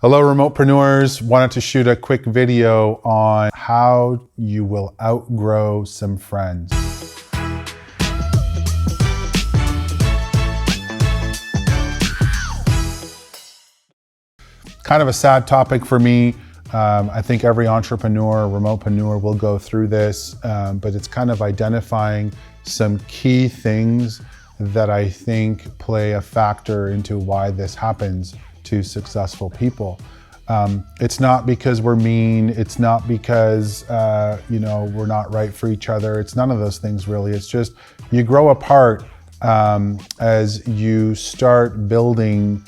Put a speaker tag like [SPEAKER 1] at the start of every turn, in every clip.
[SPEAKER 1] Hello, RemotePreneurs. Wanted to shoot a quick video on how you will outgrow some friends. Kind of a sad topic for me. I think every entrepreneur, remotepreneur will go through this, but it's kind of identifying some key things that I think play a factor into why this happens to successful people. It's not because we're mean. It's not because we're not right for each other. It's none of those things really. It's just you grow apart as you start building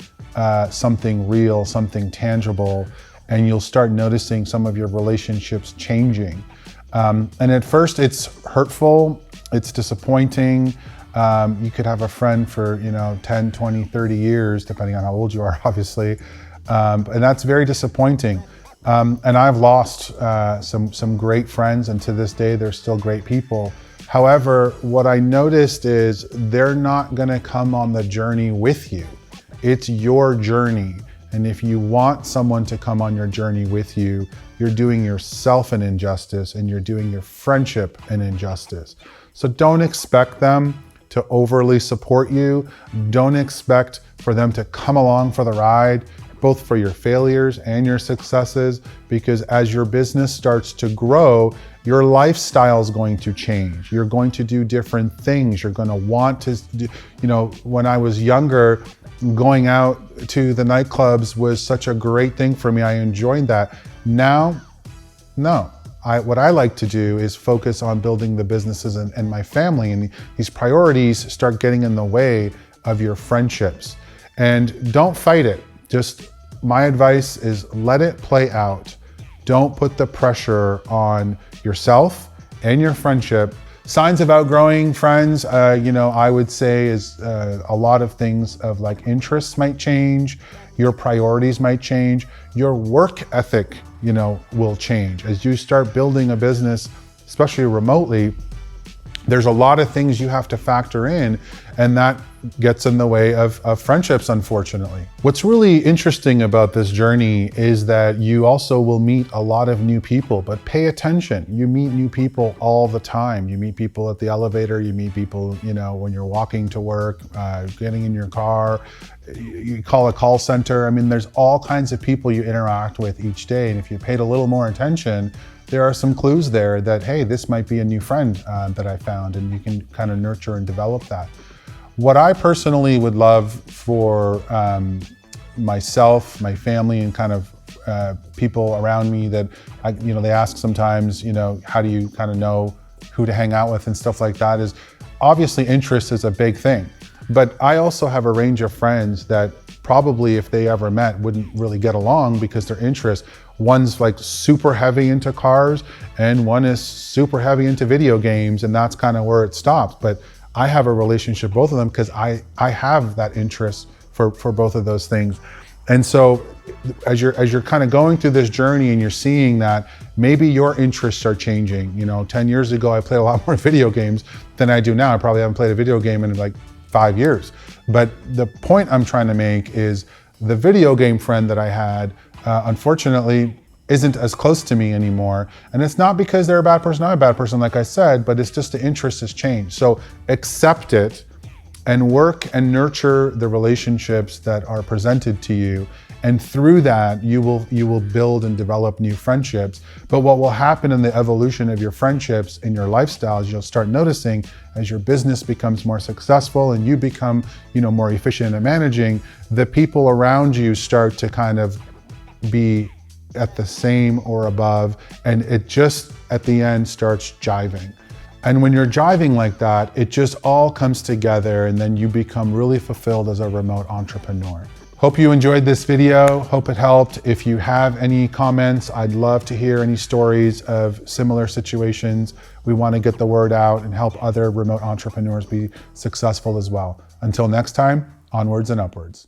[SPEAKER 1] something real, something tangible, and you'll start noticing some of your relationships changing. And at first it's hurtful, it's disappointing. You could have a friend for 10, 20, 30 years, depending on how old you are, obviously. And that's very disappointing. And I've lost some great friends, and to this day, they're still great people. However, what I noticed is they're not gonna come on the journey with you. It's your journey. And if you want someone to come on your journey with you, you're doing yourself an injustice and you're doing your friendship an injustice. So don't expect them to overly support you. Don't expect for them to come along for the ride, both for your failures and your successes, because as your business starts to grow, your lifestyle is going to change. You're going to do different things. You're going to want to do, when I was younger, going out to the nightclubs was such a great thing for me. I enjoyed that. Now, no. What I like to do is focus on building the businesses and my family, and these priorities start getting in the way of your friendships. And don't fight it. Just my advice is let it play out. Don't put the pressure on yourself and your friendship. Signs of outgrowing friends, I would say is a lot of things of like interests might change, your priorities might change, your work ethic, will change. As you start building a business, especially remotely, there's a lot of things you have to factor in, and that gets in the way of friendships, unfortunately. What's really interesting about this journey is that you also will meet a lot of new people, but pay attention. You meet new people all the time. You meet people at the elevator, you meet people, when you're walking to work, getting in your car, you call a call center. I mean, there's all kinds of people you interact with each day. And if you paid a little more attention, there are some clues there that, hey, this might be a new friend that I found, and you can kind of nurture and develop that. What I personally would love for myself, my family, and kind of people around me that, they ask sometimes, how do you kind of know who to hang out with and stuff like that, is obviously interest is a big thing. But I also have a range of friends that probably if they ever met wouldn't really get along because their interests, one's like super heavy into cars and one is super heavy into video games, and that's kind of where it stops. But I have a relationship, both of them, because I have that interest for both of those things. And so as you're kind of going through this journey and you're seeing that maybe your interests are changing. 10 years ago, I played a lot more video games than I do now. I probably haven't played a video game in like 5 years. But the point I'm trying to make is the video game friend that I had, unfortunately, isn't as close to me anymore. And it's not because they're a bad person, I'm a bad person, like I said, but it's just the interest has changed. So accept it and work and nurture the relationships that are presented to you. And through that, you will build and develop new friendships. But what will happen in the evolution of your friendships and your lifestyles, you'll start noticing as your business becomes more successful and you become, more efficient at managing, the people around you start to kind of be at the same or above, and it just at the end starts jiving. And when you're jiving like that, it just all comes together, and then you become really fulfilled as a remote entrepreneur. Hope you enjoyed this video. Hope it helped. If you have any comments, I'd love to hear any stories of similar situations. We want to get the word out and help other remote entrepreneurs be successful as well. Until next time, onwards and upwards.